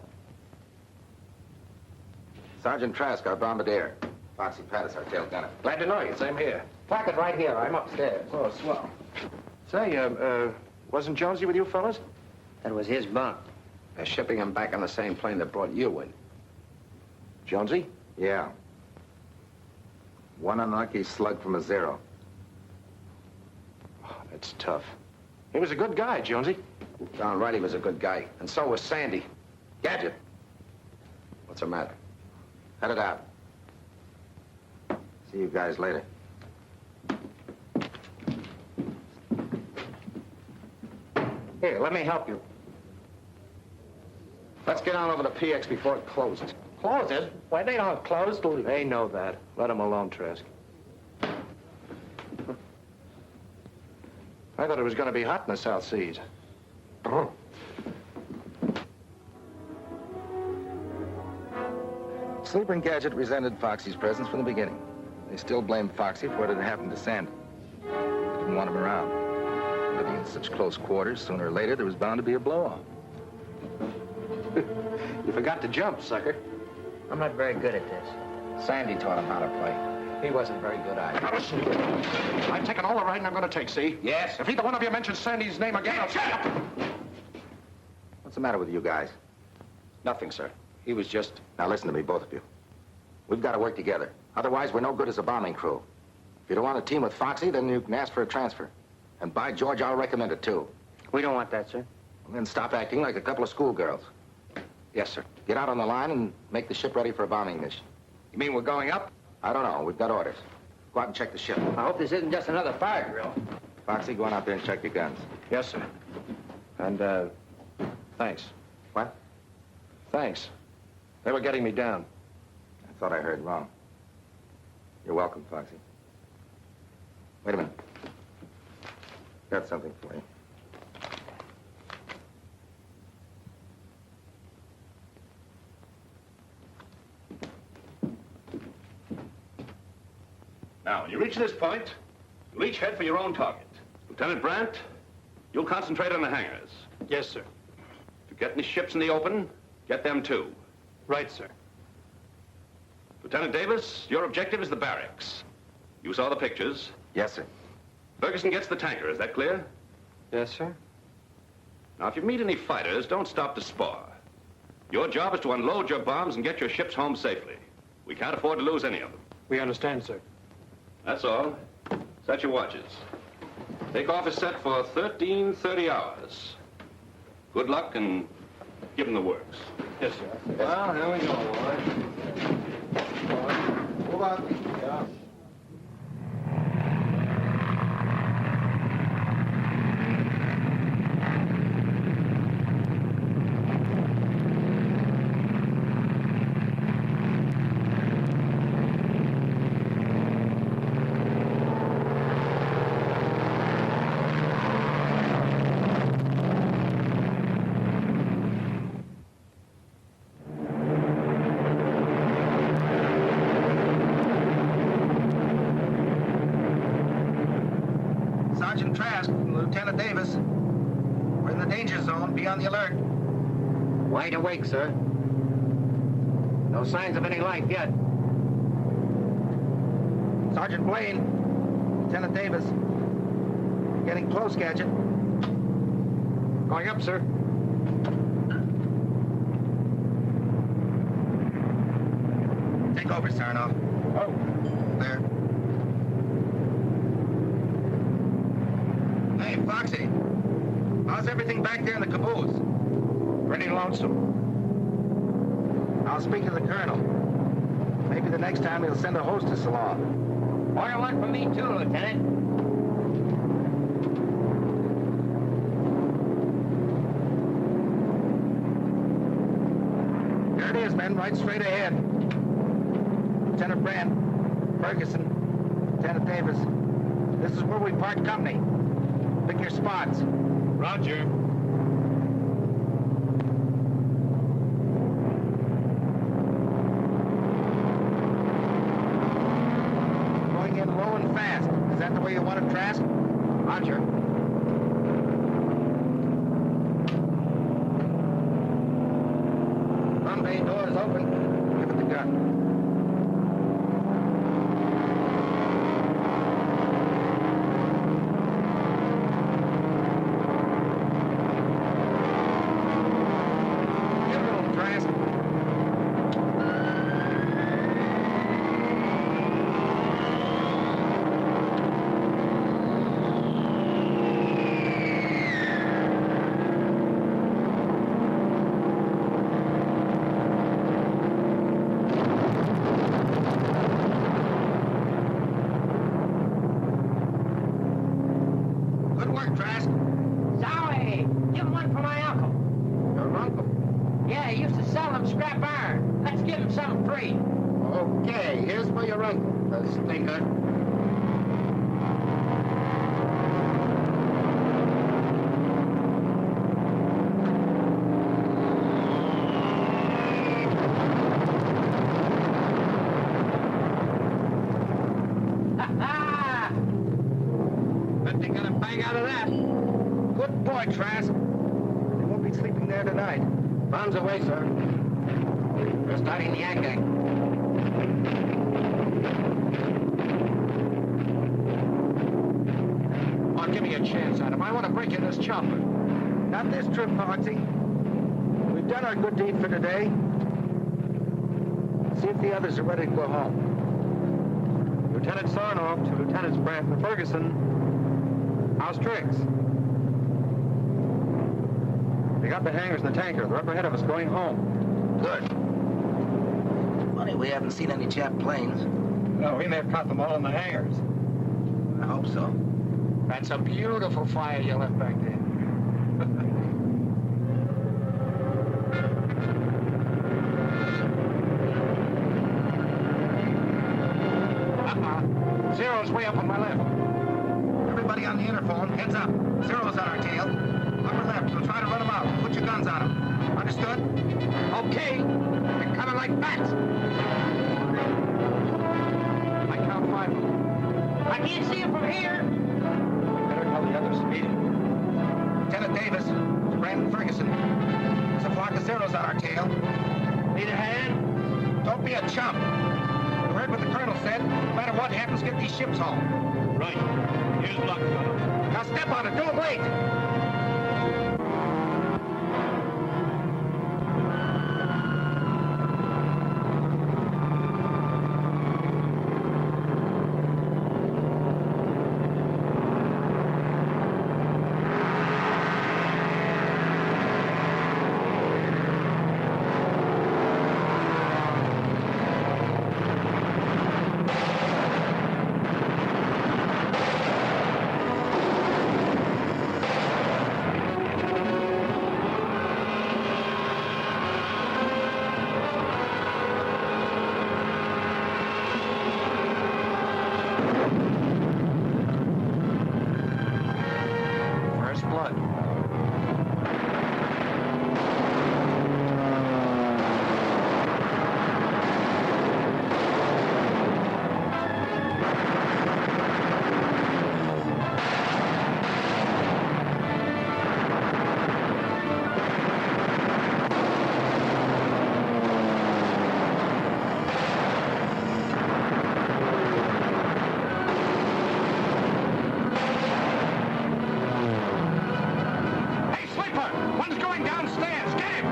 Sergeant Trask, our bombardier. Foxy Pattis, our tail gunner.
Glad to know you. Same here.
Placard right here. I'm upstairs.
Oh, swell. Say, wasn't Jonesy with you fellas?
That was his bunk.
They're shipping him back on the same plane that brought you in.
Jonesy?
Yeah. One unlucky slug from a zero.
Oh, that's tough. He was a good guy, Jonesy.
Darn right he was a good guy. And so was Sandy. Gadget. What's the matter?
Head it out. See you guys later.
Here, let me help you.
Let's get on over to PX before it closes.
Closes? Why, they don't close till...
They know that. Let him alone, Trask. I thought it was going to be hot in the South Seas.
Sleeper and Gadget resented Foxy's presence from the beginning. They still blamed Foxy for what had happened to Sandy. They didn't want him around. Living in such close quarters, sooner or later, there was bound to be a blow-off.
You forgot to jump, sucker.
I'm not very good at this.
Sandy taught him how to play. He wasn't very good either.
Now listen, I've taken all the right I'm going to take, see?
Yes?
If either one of you mentions Sandy's name again, I'll... Shut up!
What's the matter with you guys?
Nothing, sir. He was just...
Now listen to me, both of you. We've got to work together. Otherwise, we're no good as a bombing crew. If you don't want to team with Foxy, then you can ask for a transfer. And by George, I'll recommend it, too.
We don't want that, sir.
And then stop acting like a couple of schoolgirls.
Yes, sir.
Get out on the line and make the ship ready for a bombing mission.
You mean we're going up?
I don't know. We've got orders. Go out and check the ship.
I hope this isn't just another fire drill.
Foxy, go on out there and check your guns.
Yes, sir. And, thanks.
What?
Thanks. They were getting me down.
I thought I heard wrong. You're welcome, Foxy. Wait a minute. Got something for you.
Now, when you reach this point, you'll each head for your own target. Lieutenant Brandt, you'll concentrate on the hangars.
Yes, sir.
If you get any ships in the open, get them too.
Right, sir.
Lieutenant Davis, your objective is the barracks. You saw the pictures.
Yes, sir.
Ferguson gets the tanker, is that clear?
Yes, sir.
Now, if you meet any fighters, don't stop to spar. Your job is to unload your bombs and get your ships home safely. We can't afford to lose any of them.
We understand, sir.
That's all. Set your watches. Takeoff is set for 13:30 hours. Good luck and give them the works.
Yes, sir.
Well, here we go, boys.
Move on.
Yeah.
Sergeant Trask, Lieutenant Davis. We're in the danger zone. Be on the alert.
Wide awake, sir. No signs of any life yet.
Sergeant Blaine, Lieutenant Davis. Getting close, Gadget.
Going up, sir.
Take over, Sarnoff.
Oh.
There. Hey, Foxy. How's everything back there in the caboose?
Pretty lonesome.
I'll speak to the colonel. Maybe the next time he'll send a hostess along.
Order one for me, too, Lieutenant.
There it is, men, right straight ahead. Lieutenant Brandt, Ferguson, Lieutenant Davis. This is where we part company. Pick your spots.
Roger.
Going in low and fast. Is that the way you want it, Trask? Roger. Front bay door is open. Give it the gun.
Okay, here's for your uncle, the stinker.
Bet they got a bang out of that. Good boy, Trask. They won't be sleeping there tonight.
Bombs away, sir. We're starting the anchoring.
Oh, give me a chance, Adam. I want to break in this chopper.
Not this trip, Foxy. We've done our good deed for today. See if the others are ready to go home.
Lieutenant Sarnoff to Lieutenants Brandt and Ferguson. How's tricks? They got the hangars and the tanker. They're up ahead of us going home.
Good. Funny, we haven't seen any Jap planes.
No, we may have caught them all in the hangars.
I hope so.
That's a beautiful fire you left back there. Zero's way up on my left.
Everybody on the interphone, heads up. Zero's on our tail. Upper left, we'll try to run them out. Put your guns on them. Understood?
Okay. They're coming like bats. I count 5 of them.
I can't see him from here.
Better tell the others to meet him.
Lieutenant Davis, it's Brandon Ferguson. There's a flock of Zeros on our tail.
Need a hand?
Don't be a chump. You heard what the colonel said. No matter what happens, get these ships home.
Right. Here's luck, fellow.
Now step on it. Don't wait.
First blood. Hey, Sleeper! One's going downstairs. Get him!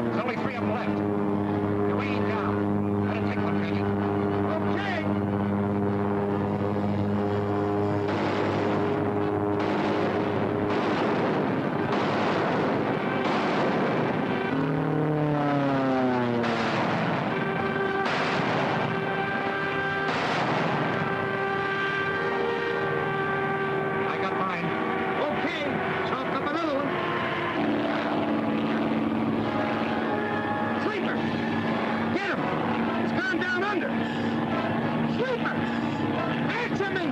There's only 3 of them left. They're weighing down. Better take one, Peggy. Okay. I got mine. Okay. Chop up another one. Sleeper! Get him! He's gone down under. Sleeper! Answer me!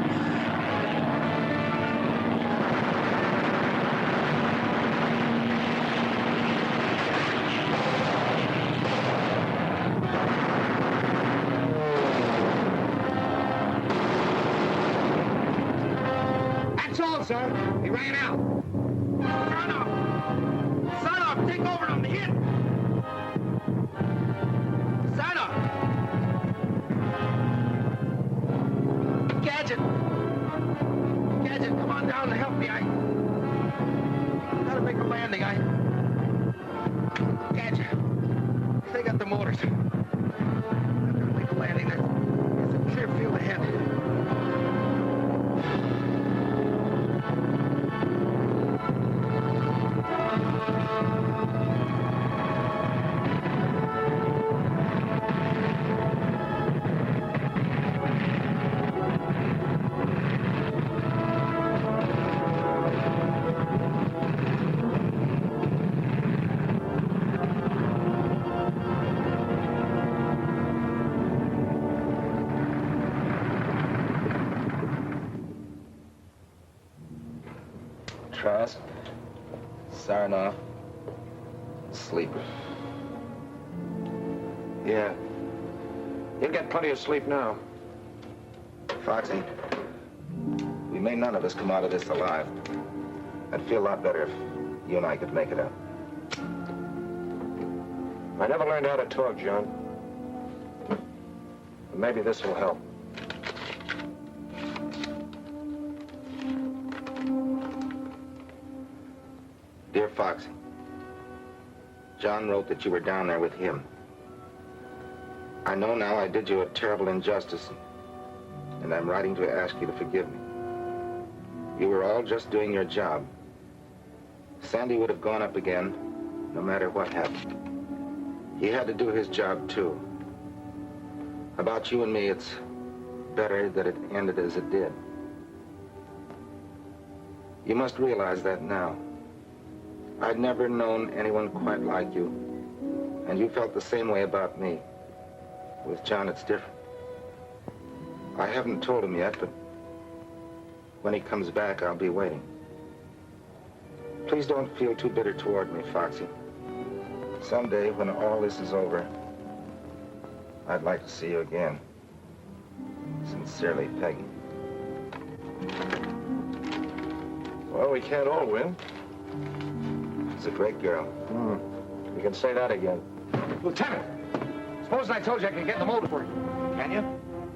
That's all, sir. He ran out. Son of, take over on the hit. Son of. Gadget. Gadget, come on down and help me. I gotta make a landing. Gadget. They got the motors. I'm gonna make a landing. There's a clear field ahead.
Trask, Sarnoff, Sleeper.
Yeah. You'll get plenty of sleep now.
Foxy, we may none of us come out of this alive. I'd feel a lot better if you and I could make it out.
I never learned how to talk, John. But maybe this will help.
Dear Foxy, John wrote that you were down there with him. I know now I did you a terrible injustice, and I'm writing to ask you to forgive me. You were all just doing your job. Sandy would have gone up again, no matter what happened. He had to do his job, too. About you and me, it's better that it ended as it did. You must realize that now. I'd never known anyone quite like you, and you felt the same way about me. With John, it's different. I haven't told him yet, but when he comes back, I'll be waiting. Please don't feel too bitter toward me, Foxy. Someday, when all this is over, I'd like to see you again. Sincerely, Peggy.
Well, we can't all win.
She's a great girl.
You can say that again.
Lieutenant, suppose I told you I could get the motor working. Can you?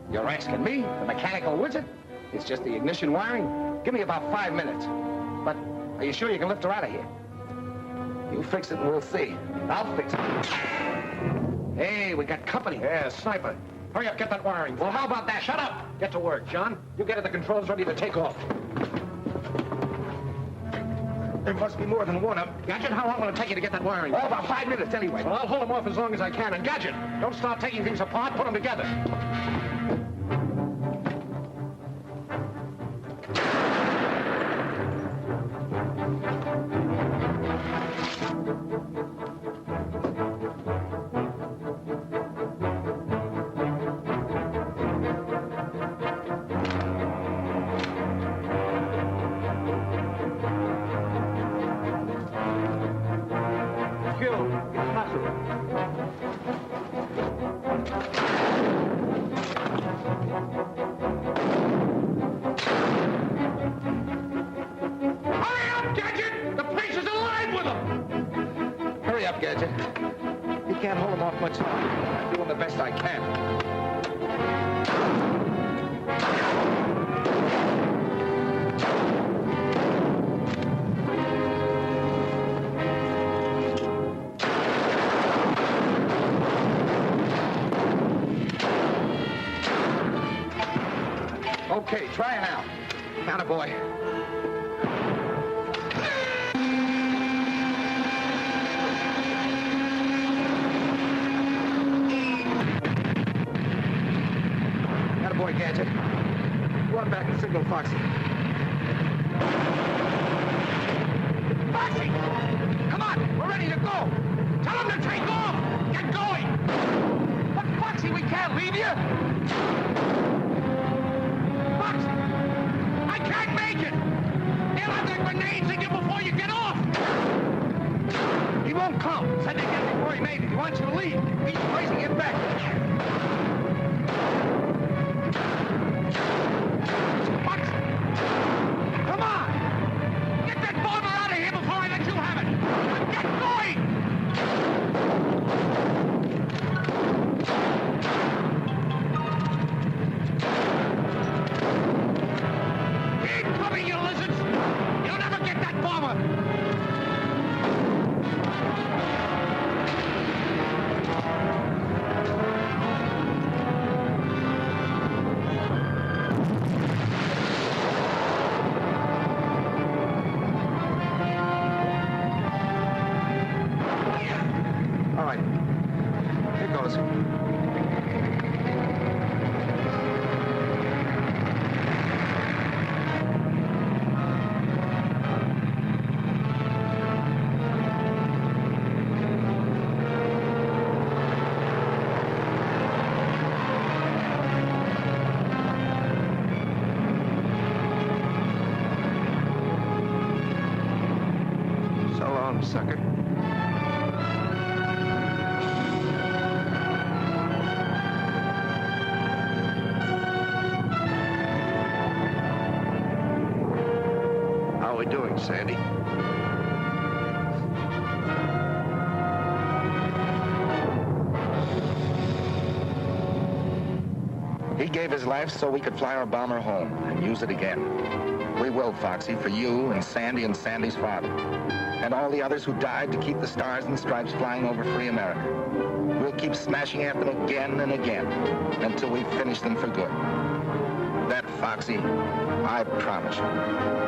You're asking me, the mechanical wizard? It's just the ignition wiring. Give me about 5 minutes. But are you sure you can lift her out of here? You fix it and we'll see. I'll fix it. Hey, we got company.
Yeah, sniper.
Hurry up, get that wiring. Well, how about that? Shut up! Get to work, John. You get at the controls ready to take off. There must be more than one up. Gadget, how long will it take you to get that wiring? Oh, about 5 minutes anyway. Well, I'll hold them off as long as I can. And Gadget, don't start taking things apart. Put them together. Gadget. You can't hold him off much longer. I'm doing the best I can. Okay, try it out. Atta boy. Boy, Gadget. Run back and signal Foxy. Foxy! Come on! We're ready to go! Tell him to take off! Get going! But Foxy, we can't leave you! Foxy! I can't make it! They'll have their grenades in you before you get off! He won't come. Said they get before he made it. He wants you to leave. He's racing it back. Come on! Get that bomber out of here before I let you have it! Get going! Keep coming, you lizards! You'll never get that bomber! Sucker. How are we doing, Sandy?
He gave his life so we could fly our bomber home and use it again. We will, Foxy, for you and Sandy and Sandy's father. And all the others who died to keep the stars and stripes flying over free America. We'll keep smashing at them again and again until we finish them for good. That, Foxy, I promise you.